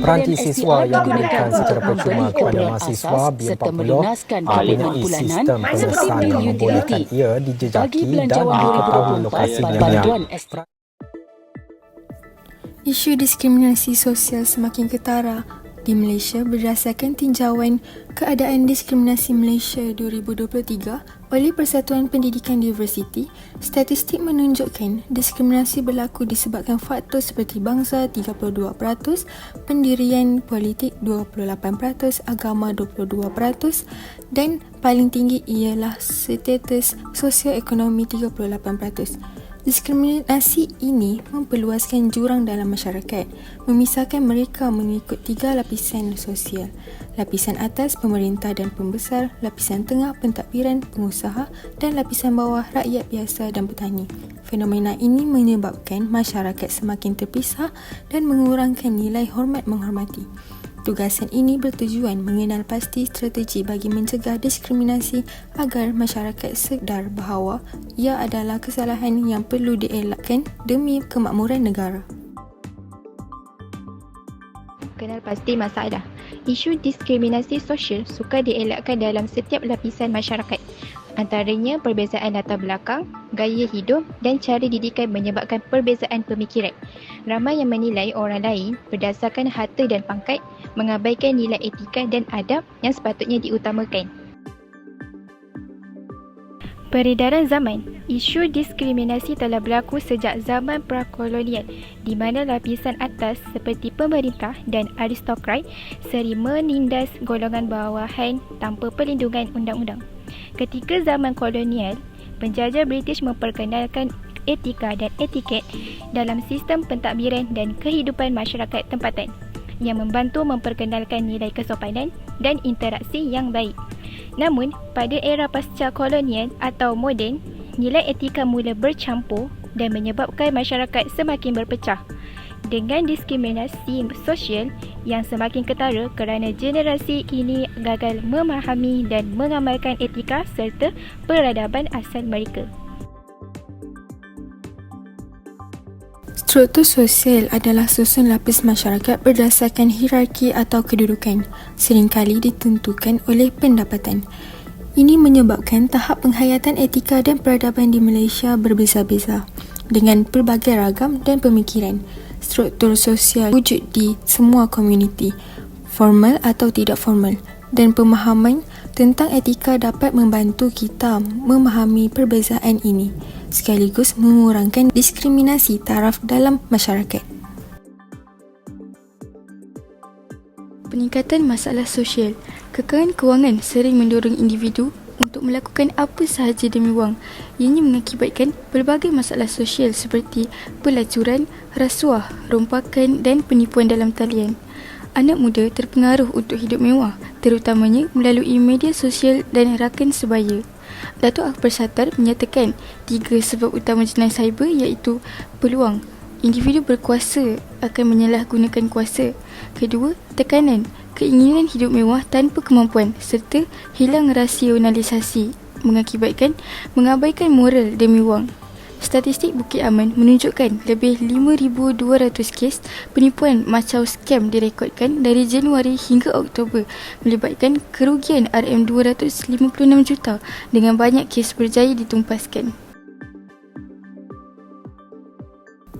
Peranti siswa yang diberikan secara percuma kepada mahasiswa B40 mempunyai sistem pengesan yang membolehkan ia dijejaki dan diketahui lokasinya. Isu diskriminasi sosial semakin ketara di Malaysia berdasarkan tinjauan Keadaan Diskriminasi Malaysia 2023 oleh Persatuan Pendidikan Diversiti. Statistik menunjukkan diskriminasi berlaku disebabkan faktor seperti bangsa 32%, pendirian politik 28%, agama 22% dan paling tinggi ialah status sosioekonomi 38%. Diskriminasi ini memperluaskan jurang dalam masyarakat, memisahkan mereka mengikut 3 lapisan sosial. Lapisan atas pemerintah dan pembesar, lapisan tengah pentadbiran pengusaha dan lapisan bawah rakyat biasa dan petani. Fenomena ini menyebabkan masyarakat semakin terpisah dan mengurangkan nilai hormat menghormati. Tugasan ini bertujuan mengenal pasti strategi bagi mencegah diskriminasi agar masyarakat sedar bahawa ia adalah kesalahan yang perlu dielakkan demi kemakmuran negara. Kenal pasti masalah. Isu diskriminasi sosial sukar dielakkan dalam setiap lapisan masyarakat. Antaranya perbezaan latar belakang, gaya hidup dan cara didikan menyebabkan perbezaan pemikiran. Ramai yang menilai orang lain berdasarkan harta dan pangkat, mengabaikan nilai etika dan adab yang sepatutnya diutamakan. Peredaran zaman, isu diskriminasi telah berlaku sejak zaman prakolonial di mana lapisan atas seperti pemerintah dan aristokrat sering menindas golongan bawahan tanpa perlindungan undang-undang. Ketika zaman kolonial, penjajah British memperkenalkan etika dan etiket dalam sistem pentadbiran dan kehidupan masyarakat tempatan yang membantu memperkenalkan nilai kesopanan dan interaksi yang baik. Namun, pada era pasca kolonial atau moden, nilai etika mula bercampur dan menyebabkan masyarakat semakin berpecah dengan diskriminasi sosial yang semakin ketara kerana generasi kini gagal memahami dan mengamalkan etika serta peradaban asal mereka. Struktur sosial adalah susun lapis masyarakat berdasarkan hierarki atau kedudukan, seringkali ditentukan oleh pendapatan. Ini menyebabkan tahap penghayatan etika dan peradaban di Malaysia berbeza-beza dengan pelbagai ragam dan pemikiran. Struktur sosial wujud di semua komuniti, formal atau tidak formal, dan pemahaman tentang etika dapat membantu kita memahami perbezaan ini, sekaligus mengurangkan diskriminasi taraf dalam masyarakat. Peningkatan masalah sosial. Kekurangan kewangan sering mendorong individu untuk melakukan apa sahaja demi wang. Ianya mengakibatkan pelbagai masalah sosial seperti pelacuran, rasuah, rompakan dan penipuan dalam talian. Anak muda terpengaruh untuk hidup mewah, terutamanya melalui media sosial dan rakan sebaya. Datuk Akbar Sattar menyatakan 3 sebab utama jenayah cyber iaitu peluang. Individu berkuasa akan menyalahgunakan kuasa. Kedua, tekanan, keinginan hidup mewah tanpa kemampuan serta hilang rasionalisasi mengakibatkan mengabaikan moral demi wang. Statistik Bukit Aman menunjukkan lebih 5,200 kes penipuan macam skam direkodkan dari Januari hingga Oktober melibatkan kerugian RM256 juta dengan banyak kes berjaya ditumpaskan.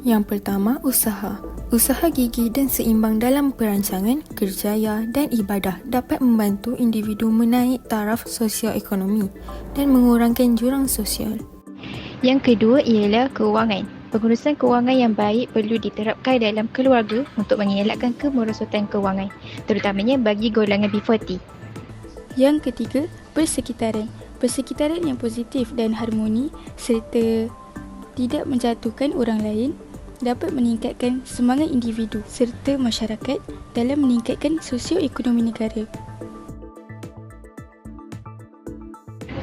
Yang pertama, usaha. Usaha gigih dan seimbang dalam perancangan, kerjaya dan ibadah dapat membantu individu menaik taraf sosioekonomi dan mengurangkan jurang sosial. Yang kedua ialah kewangan. Pengurusan kewangan yang baik perlu diterapkan dalam keluarga untuk mengelakkan kemerosotan kewangan, terutamanya bagi golongan B40. Yang ketiga, persekitaran. Persekitaran yang positif dan harmoni serta tidak menjatuhkan orang lain dapat meningkatkan semangat individu serta masyarakat dalam meningkatkan sosioekonomi negara.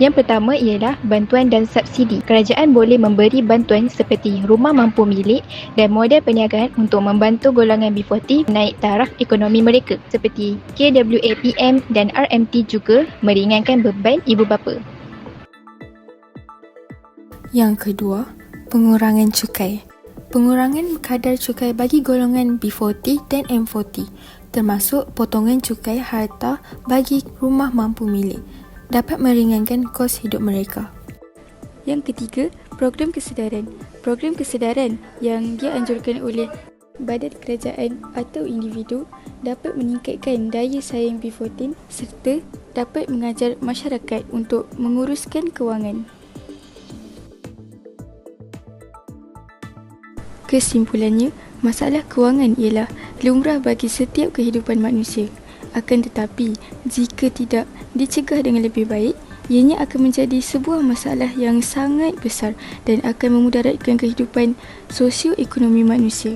Yang pertama ialah bantuan dan subsidi. Kerajaan boleh memberi bantuan seperti rumah mampu milik dan modal perniagaan untuk membantu golongan B40 naik taraf ekonomi mereka. Seperti KWAPM dan RMT juga meringankan beban ibu bapa. Yang kedua, pengurangan cukai. Pengurangan kadar cukai bagi golongan B40 dan M40 termasuk potongan cukai harta bagi rumah mampu milik, dapat meringankan kos hidup mereka. Yang ketiga, program kesedaran. Program kesedaran yang dianjurkan oleh badan kerajaan atau individu dapat meningkatkan daya saing B14 serta dapat mengajar masyarakat untuk menguruskan kewangan. Kesimpulannya, masalah kewangan ialah lumrah bagi setiap kehidupan manusia. Akan tetapi, jika tidak dicegah dengan lebih baik, ianya akan menjadi sebuah masalah yang sangat besar dan akan memudaratkan kehidupan sosioekonomi manusia.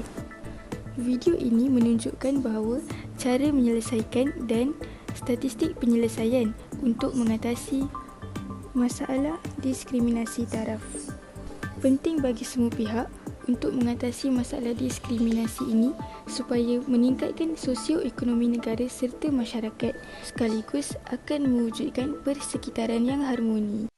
Video ini menunjukkan bahawa cara menyelesaikan dan statistik penyelesaian untuk mengatasi masalah diskriminasi taraf. Penting bagi semua pihak untuk mengatasi masalah diskriminasi ini supaya meningkatkan sosioekonomi negara serta masyarakat sekaligus akan mewujudkan persekitaran yang harmoni.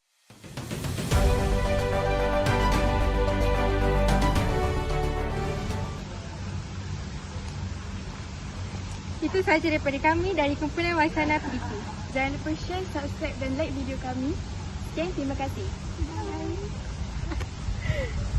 Itu sahaja daripada kami dari kumpulan Waisana PDP. Jangan lupa share, subscribe dan like video kami. Sekian, terima kasih. Bye.